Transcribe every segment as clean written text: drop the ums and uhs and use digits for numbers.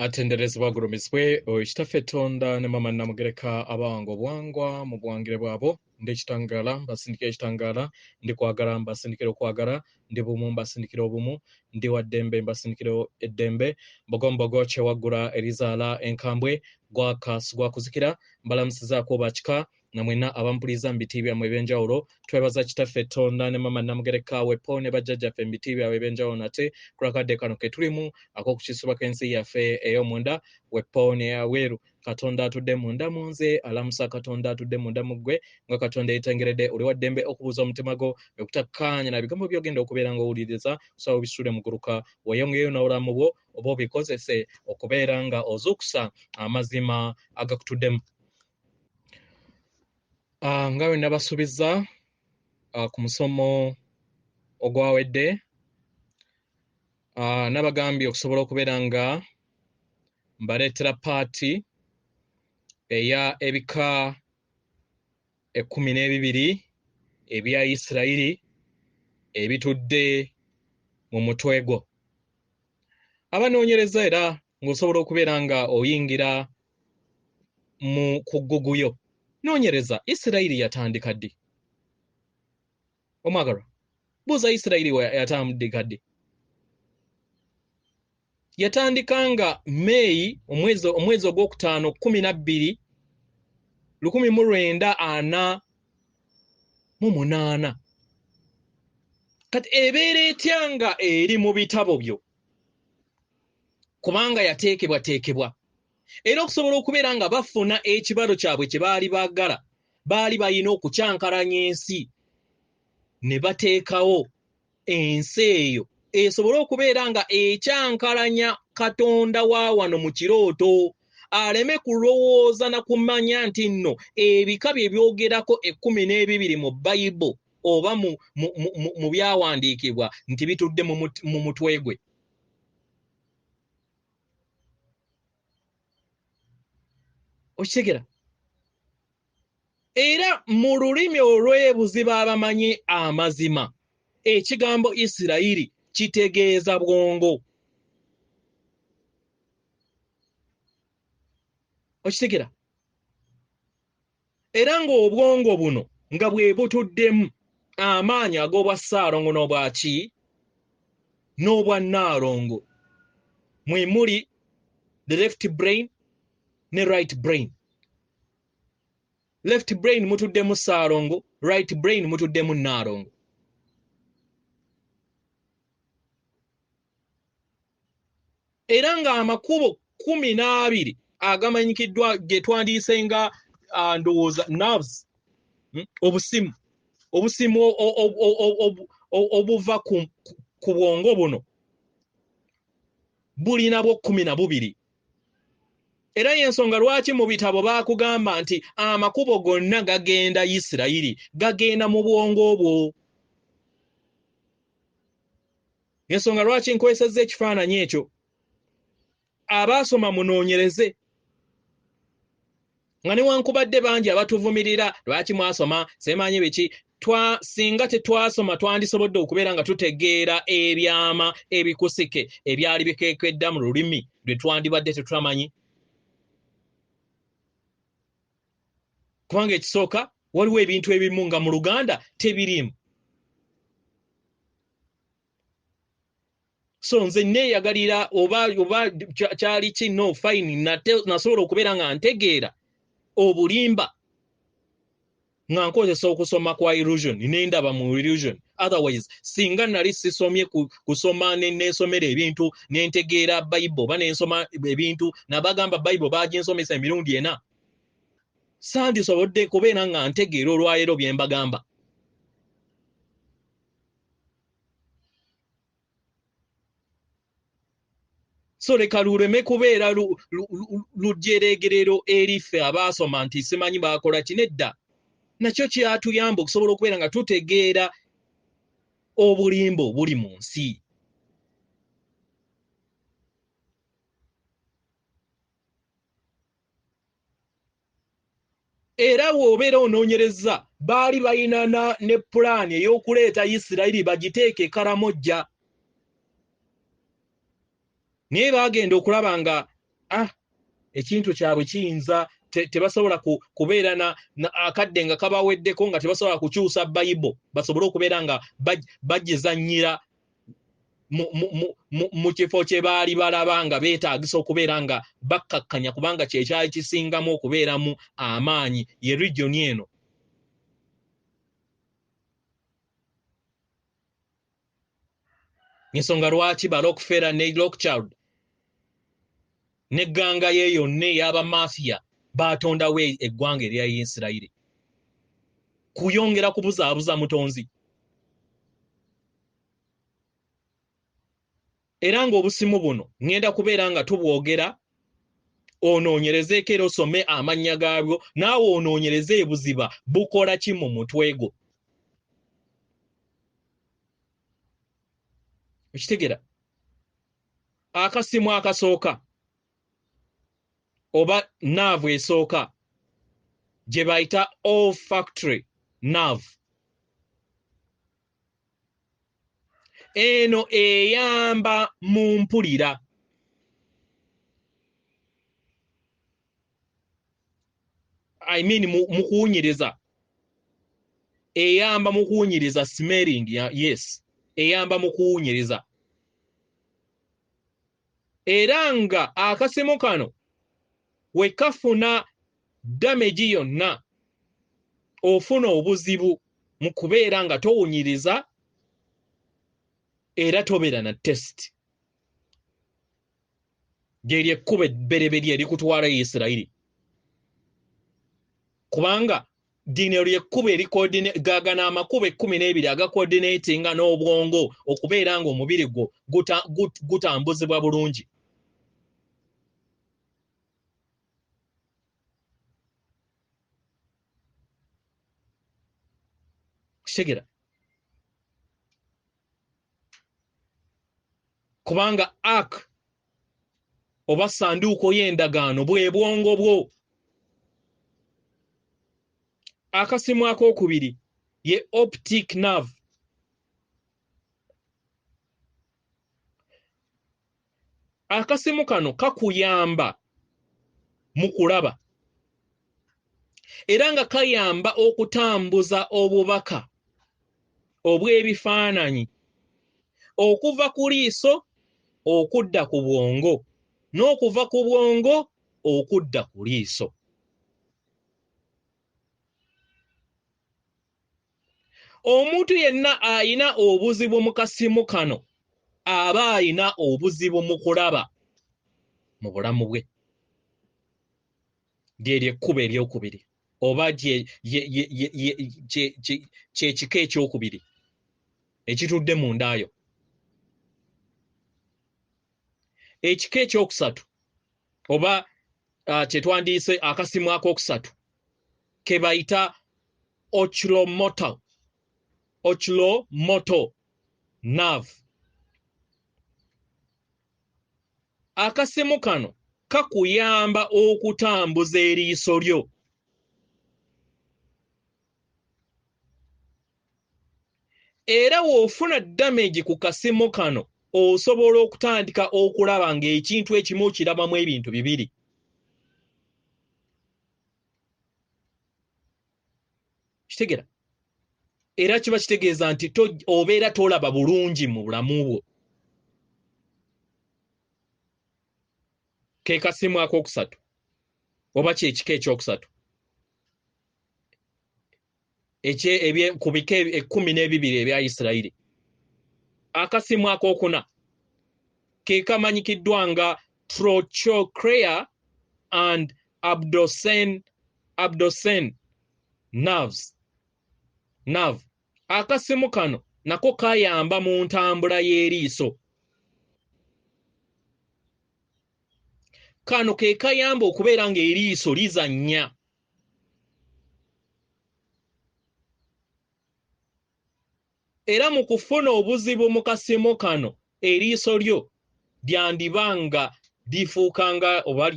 atenderezebwa gulumizibwe ekitaffe Tonda ne mama namugereka abango bwangwa mu bwangire bwabo ndi kitangala mbasindikira ekitangala ndi kwagala mbasindikira okwagala ndi bumu mbasindikira obumu ndi waddembe mbasindikira eddembe mbogombogo kyewagula erizala enkambwe gwakasugwa kuzikira mbalamusizaako bakika namwena abampuliza mbiti byamwe ebyenjawulo twebaza kitaffe Tonda ne mama namugereka wepo ne bajjajjaffe mbiti byabwe ebyenjawulo nate kulakadde kano ke tulimu ak'okukisuba k'ensi yaffe ey'omunda wepo ne yaweeru Katonda atudde munda munze alamusa Katonda atudde munda muggwe nga Katonda yetengeredde oli waddembe okubuuza omutima gwo okutakkaanya na bigambo byogenda okubeera nga owuliriza kusaba obisule muguruka weyongeyo n'obulamu bwo oba obikozese okubeera nga ozuukusa amazima agakutuddemu. Nga bwe nabasuubiza ku musomo ogwawedde nabagambye okusobola okubeera nga mbaleetera paati eya ebika 12 ebya Isreal ebitudde mu mutwe gwo. Abanoonyereza era ng'osobola okubeera nga oyingira mu kuguguyo. Noonyereza Isreal yatandika ddi? Omwagalwa, buuza Isreal yatandika ddi? Yatandika nga May omwezi ogwokutaano 12 1948. Kati ebeera etya nga eri mu bitabo byo kubanga yateekebwateekebwa era okusobola okubeera nga bafuna ekibalo kyabwe kye baali baagala baali balina okukyankalanya ensi ne bateekawo ensi eyo esobole okubeera nga ekyankalanya Katonda wa wano mu kirooto aleme kulowooza na kumanya nti nno ebika bye byogerako 12 mu Bayibuli oba mu byawandiikibwa nti bitudde mu mutwe gwe. Okitegeera? Era mu lulimi olw'ebuziba abamanyi amazima ekigambo Isreal kitegeeza bwongo. Okitegeera? Era ng'obwongo buno nga bwe butuddemu amaanyi ag'obwa Ssalongo n'obwaki n'obwa Nalongo mwe muli the left brain ne right brain. Left brain mutuddemu Ssalongo, right brain mutuddemu Nalongo. Era nga amakubo 12 agamanyikiddwa ge twandiise nga ndowooza nerves, obusimu obuva ku bwongo buno bulina bwo 12. Era y'ensonga lwaki mu bitabo baakugamba nti amakubo gonna gagenda Isreal gagenda mu bwongo bwo. Y'ensonga lwaki nkwesezza ekifaananyi ekyo. Abaasoma munoonyereze nga newankubadde bangi abatuvumirira lwaki mwasoma semanyi biki singa tetwasoma twandisobodde okubeera nga tutegeera ebyama ebikusike ebyali bikeekedda mu lulimi lwe twandibadde tetutamanyi. Kubanga ekisooka waliwo ebintu ebimu nga mu Luganda tebirimu. So nze neeyagalira oba kyali kino fine nasobola okubeera nga ntegeera obulimba nga nkozesa okusoma kwa illusion nendaba mu illusion. Otherwise singa nali sisomye kusoma neesomera ebintu nentegeera Bayibuli oba nensoma ebintu nabagamba Bayibuli baginsomesa emirundi 4 sandisobodde kubeera nga ntegeera olwaleero bye mbagamba. So leka luleme kubeera lujeregerero erife abaasoma nti simanyi baakola kinedda. Nakyo kyatuyamba okusobola okubeera nga tutegeera obulimbo obuli mu nsi. Era bw'obeera onoonyereza baali balina ne pulaani ey'okuleeta Isreal bagiteeke Karamojja. Naye baagenda okulaba nga ekintu kyabwe kiyinza tebasobola kubeera na akadde nga kabaweddeko nga tebasobola kukyusa Bayibuli basobole okubeera nga bagizannyira mu kifo kye baali balaba nga beetaagisa okubeera nga bakkakkanya kubanga kye kyali kisingamu okubeeramu amaanyi ye region eno. Ensonga lwaki ba Rockefeller ne Rothschild ne gganga ye yonna ey'abamafiya batondawo eggwanga erya Isreal kuyongera kubuzaabuza mutonzi. Era ng'obusimu buno ngenda kubeera nga tubwogera onoonyerezeeko era osome amannya gaabwo naawe onoonyereze ebuziba bukola ki mu mutwe gwo. Okitegera akasimu akasooka oba naavu esooka gye bayita olfactory nerve. Eno eyamba mu mpulira. I mean mu kuwunyiriza. Eyamba mu kuwunyiriza smelling, yes. Eyamba mu kuwunyiriza. Era nga akasimu kano we kafuna damage yonna ofuna obuzibu mu kubeera nga towunyiriza era tobeera na test. Lyeryo ekkubo ebbereberye erikutwala Isreal. Kubanga dino lyekkubo gaagana amakubo 12 agacoordinatinga n'obwongo okubeera nga omubiri gwo gutambuzibwa bulungi. Kitegera kubanga ark oba sanduuko y'endagaano bwe bwongo bwo. Akasimu akookubiri ye optic nerve. Akasimu kano kakuyamba mu kulaba era nga kayamba okutambuza obubaka obw'ebifaananyi okuva ku liiso okudda ku bwongo n'okuva ku bwongo okudda ku liiso. Omuntu yenna ayina obuzibu mu kasimu kano aba ayina obuzibu mu kulaba mu bulamu bwe. Lyeryo ekkubo eryokubiri oba kyekika ekyokubiri ekitudde mu ndaayo. Ekika ekyokusatu oba kyetwandiise akasimu akookusatu ke bayita oculomotor nerve. Akasimu kano kakuyamba okutambuza eriiso lyo. Era w'ofuna damage ku kasimu kano osobola okutandika okulaba ng'ekintu ekimu okirabamu ebintu bibiri. Kitegera era kiba kitegeeza nti obeera tolaba bulungi mu bulamu bwo. Ke kasimu akookusatu oba kyekika ekyokusatu ku bika 12 ebya Isreal. Akasimu akookuna ke kamanyikiddwa nga trochlear and abducens nerve. Akasimu kano nako kayamba mu ntambula y'eriiso. Kano ke kayamba okubeera ng'eriiso lizannya. Era mu kufuna obuzibu mu kasimu kano eriiso lyo lyandibanga lifuukanga oba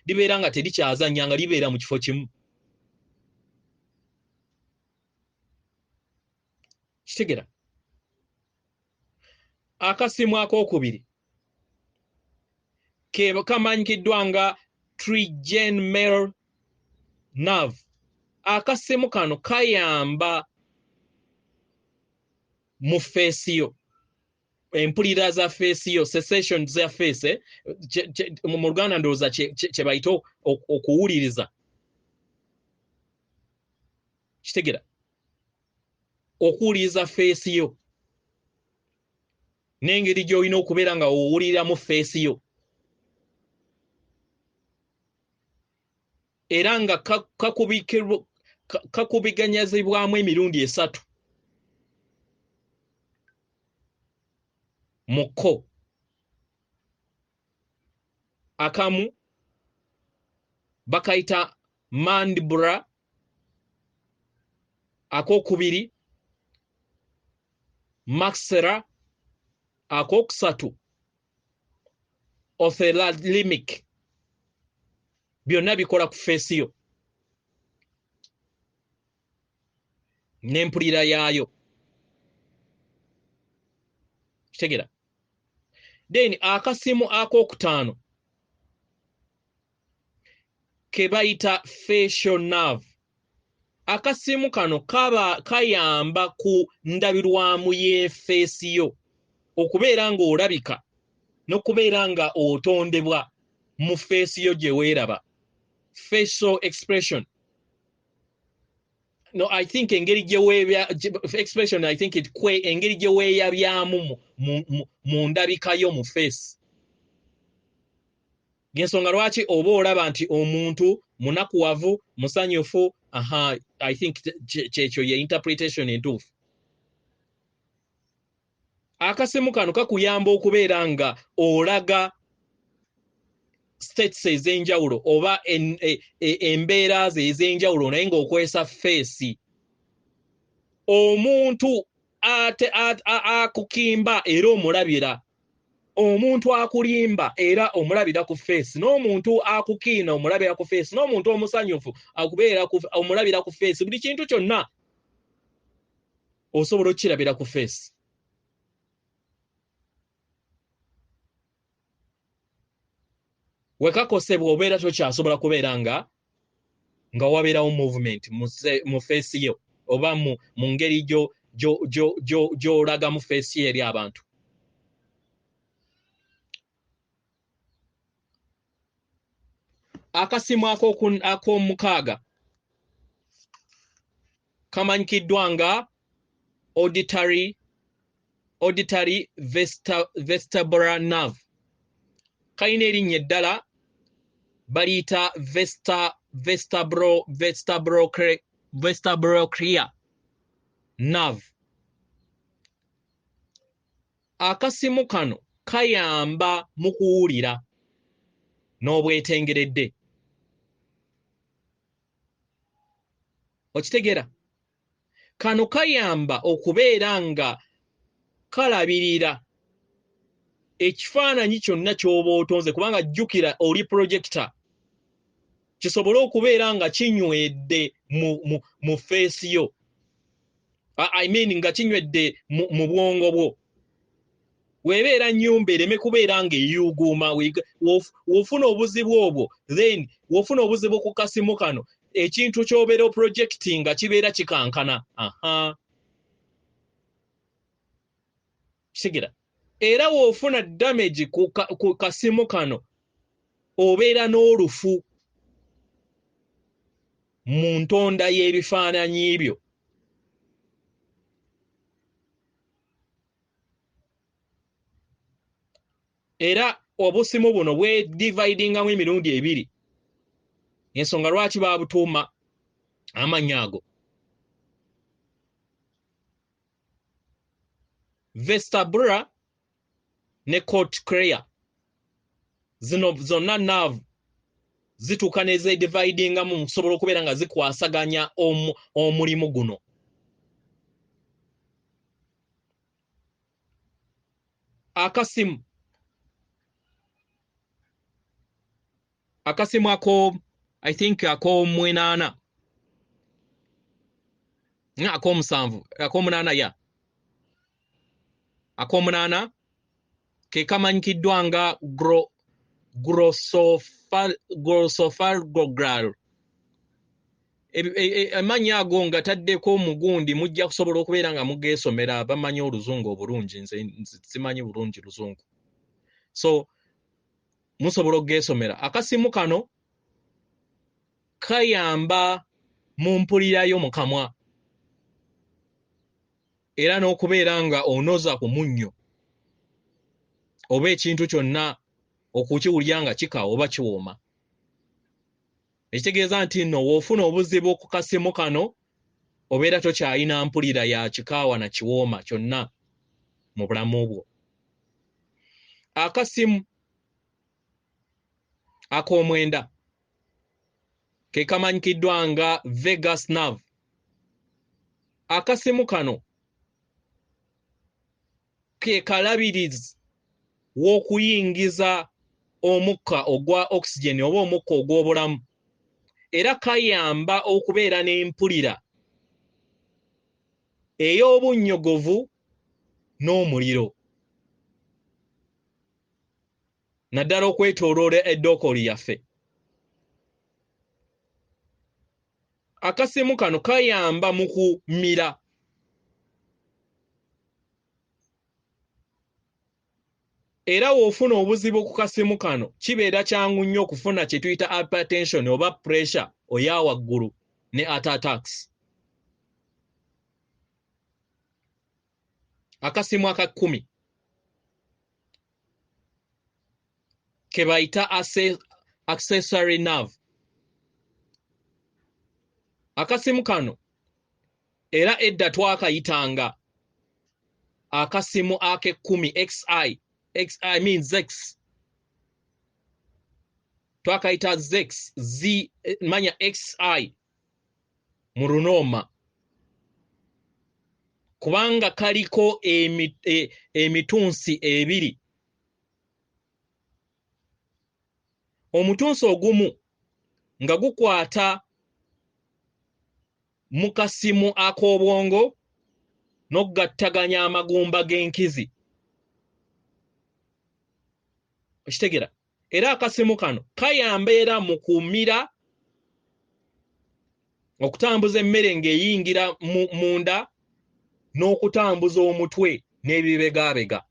libeera nga terikyazannya nga libeera mu kifo kimu. Kitegera akasimu akookubiri kamanyikiddwa nga trigeminal nerve. Akasimu kano kayamba mu feesi yo, empulira za feesi yo, sensation za feesi, mu Luganda ndowooza kye bayita okuwuliriza. Kitegera okuwuliriza feesi yo n'engeri gy'olina okubeera nga owuliramu feesi yo, era nga kakubiganyazibwamu emirundi 3 muko. Akamu bakayita mandibula, akokubiri maxilla, akokusatu ophthalmic. Byonna bikola ku feesi yo n'empulira yaayo. Kitegera. Then akasimu akokutaano ke bayita facial nerve. Akasimu kano kayamba ku ndabirwamu y'efeesi yo okubeera nga olabika n'okubeera nga otondebwa mu feesi yo gye weeraba. Facial expression. No, I think engeri gye weebya expression, I think engeri gye weeyabyamu mu ndabika yo mu feesi. Gensonga lwaki oba olaba nti omuntu munakuwavu, musanyufu, I think kyekyo ye interpretation entuufu. Akasimu kano kakuyamba okubeera nga olaga states ez'enjawulo oba embeera ze ez'enjawulo naye ng'okwesa feesi. Omuntu akukimba era omulabira, omuntu akulimba era omulabira ku feesi, n'omuntu akukiina omulabira ku feesi, n'omuntu omusanyufu akubeera omulabira ku feesi. Buli kintu kyonna osobola okukirabira ku feesi. Wekakosebwa obeera tokyasobola kubeera nga wabeerawo movement mu feesi yo oba mu ngeri gy'olaga mu feesi eri abantu. Akasimu ak'omukaaga kamanyikiddwa nga auditory vestibular nerve. Kayina erinnya eddala baliyita vestibulocochlear nerve. Akasimu kano kayamba mu kuwulira n'obwetengeredde. Okitegeera? Kano kayamba okubeera nga kalabirira ekifaananyi kyonna ky'oba otonze, kubanga jjukira oli projector, kisobole okubeera nga kinywedde mu feesi yo. I mean nga kinywedde mu bwongo bwo. Weebeera nnyumba ereme kubeera nga eyuuguuma, wofuna obuzibu obwo, then wofuna obuzibu ku kasimu kano, ekintu ky'obeera projecting nga kibeera kikankana. Kitegeera? Era wofuna damage ku kasimu kano, obeera n'olufu mu ntonda y'ebifaananyi byo. Era obusimu buno bwedividingamu emirundi 2. Ensonga lwaki baabutuuma amannya ago. Vestibular ne cochlear, zino zonna nerve zituuka ne zedividingamu mukusobola okubeera nga zikwasaganya omulimu guno. Akasimu I think ak'omunaana, ak'omusanvu, ak'omunaana ya. Ak'omunaana ke kamanyikiddwa nga Glossopharyngeal. Amannya ago nga taddeko omugundi mujja kusobola okubeera nga mugeesomera abamanyi oluzungu obulungi, nze simanyi bulungi luzungu. So musobola okugeesomera. Akasimu kano kayamba mu mpulirayo mu kamwa era n'okubeera nga onoza ku munnyo oba ekintu kyonna okukiwulya nga kika oba kiwooma. Ekitegeeza nti nno w'ofuna obuzibu ku kasimu kano obeera tokyayina mpulira ya kikaawa na kiwooma kyonna mu bulamu bwo. Akasimu ak'omwenda ke kamanyikiddwa nga vagus nerve. Akasimu kano ke kalabirizi w'okuyingiza omukka ogwa oxygen oba omukka ogw'obulamu, era kayamba okubeera n'empulira ey'obunnyogovu n'omuliro, naddala okwetooloola eddokoli yaffe. Akasimu kano kayamba mu kumira. Era w'ofuna obuzibu ku kasimu kano kibeera kyangu nnyo okufuna kye tuyita hypertension oba pressure oya waggulu ne heart attacks. Akasimu aka 10 ke bayita accessory nerve. Akasimu kano era edda twakayitanga akasimu ake 10 XI means X. Twakayita Zex manya XI mu Runoma kubanga kaliko emitunsi ebiri. Omutunsi ogumu nga gukwata mu kasimu ak'obwongo n'okugattaganya amagumba g'enkizi. Okitegera? Era akasimu kano kayamba era mu kumira, okutambuza emmere ng'eyingira munda n'okutambuza omutwe n'ebibegabega.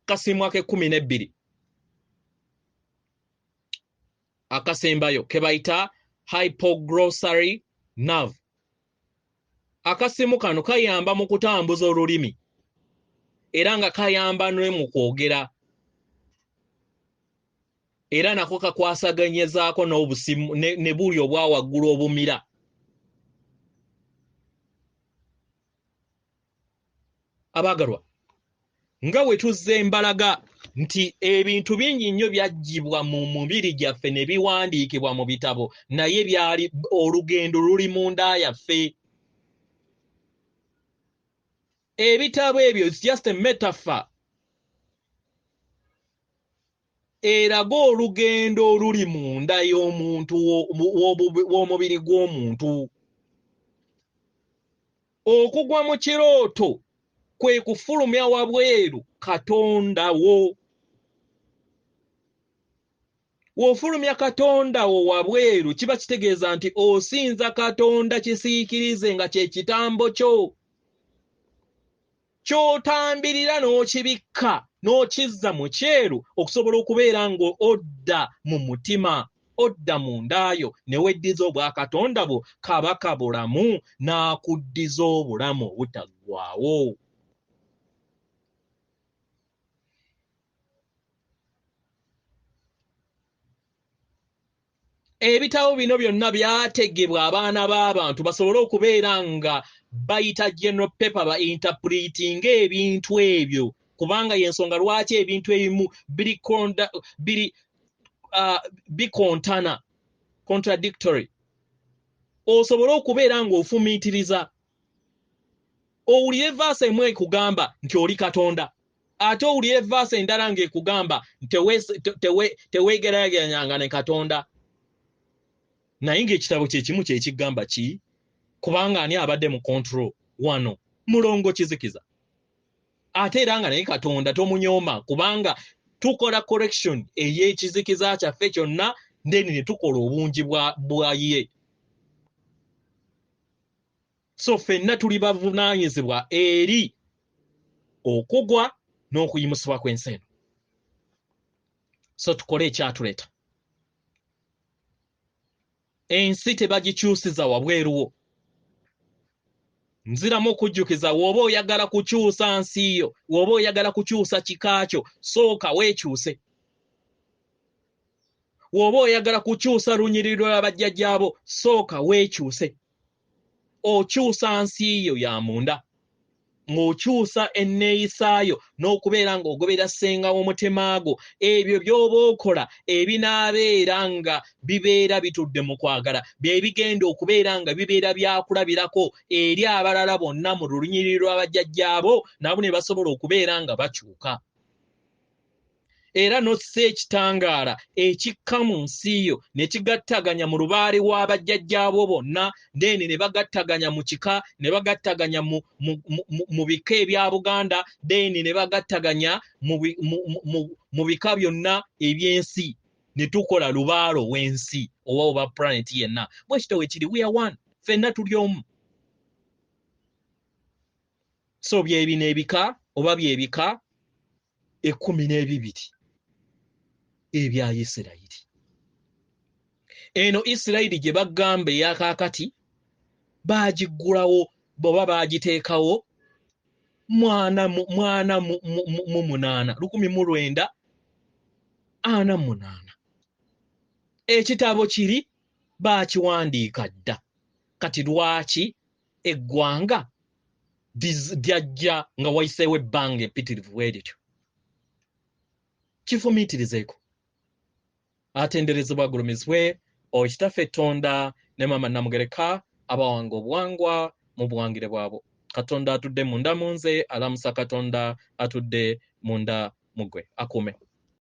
Akasimu ake 12 akasembayo ke bayita hypoglossary nerve. Akasimu kano kayamba mu kutambuza olulimi era nga kayamba ne mu kwogera, era nako kakwasaganyezaako n'obusimu ne buli obwa waggulu obumira. Abaagalwa, nga we tuzze embalaga nti ebintu bingi nnyo byaggyibwa mu mubiri gyaffe ne biwandiikibwa mu bitabo, naye byali olugendo luli mu nda yaffe. Ebitabo ebyo is just a metaphor eraga olugendo oluli mu nda y'omuntu w'omubiri gw'omuntu. Okugwa mu kirooto kwe kufulumya wabweru Katonda wo. W'ofulumya Katonda wo wabweru kiba kitegeeza nti osinza Katonda kisiikirize nga kye kitambo kyo. Ky'otambirira n'okibikka n'okizza mu kyeru okusobola okubeera nga odda mu mutima, odda mu ndaayo ne weddiza obwa Katonda bwo kabaka bulamu n'akuddiza obulamu obutaggwaawo. Ebitabo bino byonna byategebwa abaana b'abantu basobole okubeera nga bayita general paper ba interpreting ebintu ebyo, kubanga y'ensonga lwaki ebintu ebimu bikontana, contradictory. Osobole okubeera ng'ofumiitiriza, owulire verse emu ekugamba nti oli Katonda, ate owulire verse endala ng'ekugamba nti teweegeraageranyanga ne Katonda. Naye ng'ekitabo kye kimu kye kigamba ki? Kubanga ani abadde mu control wano? Mulongo Kizikiza. ate era nga naye Katonda tomunyooma kubanga tukola correction ey'ekizikiza kyaffe kyonna ndeni ne tukola obungi bwa ye. So ffenna tuli bavunaanyizibwa eri okugwa n'okuyimusibwa kw'ensi eno. So tukole ekyatuleeta. Ensi tebagikyusiza wabweruwo. Nziramu okujjukiza woba oyagala kukyusa nsi yo, woba oyagala kukyusa kikakyo, sooka weekyuse. Woba oyagala kukyusa lunyiriro lw'abajjajjaabo, sooka weekyuse. Okyusa nsi yo ya munda. Ng'okyusa enneeyisaayo n'okubeera ng'ogobera ssenga w'omutemaago, ebyo by'oba okola ebinaabeera nga bibeera bitudde mu kwagala, bye bigenda okubeera nga bibeera byakulabirako eri abalala bonna mu lunyiriro lw'abajjajjaabo, nabo ne basobola okubeera nga bakyuka. Era n'ossa ekitangaala ekikka mu nsi yo ne kigattaganya mu lubaale w'abajjajjaabo bonna, then ne bagattaganya mu kika, ne bagattaganya mu bika ebya Buganda, then ne bagattaganya mu bika byonna eby'ensi, ne tukola lubaalo w'ensi oba planet yenna. Bwe kityo we kiri, we are one, ffenna tuli omu. So byebino ebika oba byebika 12 ebya Isirayiri. Eno Isirayiri gye bagamba eyakaakati baagiggulawo boba baagiteekawo 1948. Ekitabo kiri baakiwandiika dda. Kati lwaki eggwanga lyajja nga wayiseewo ebbanga empitirivu bw'erityo? Kifumiitirizeeko. Atenderezebwa agulumizibwe Okitaffe Tonda ne Mama Namugereka abawanga obuwangwa mu buwangire bwabo. Katonda atudde munda mu nze, alamusa Katonda atudde munda mu ggwe. Akuume.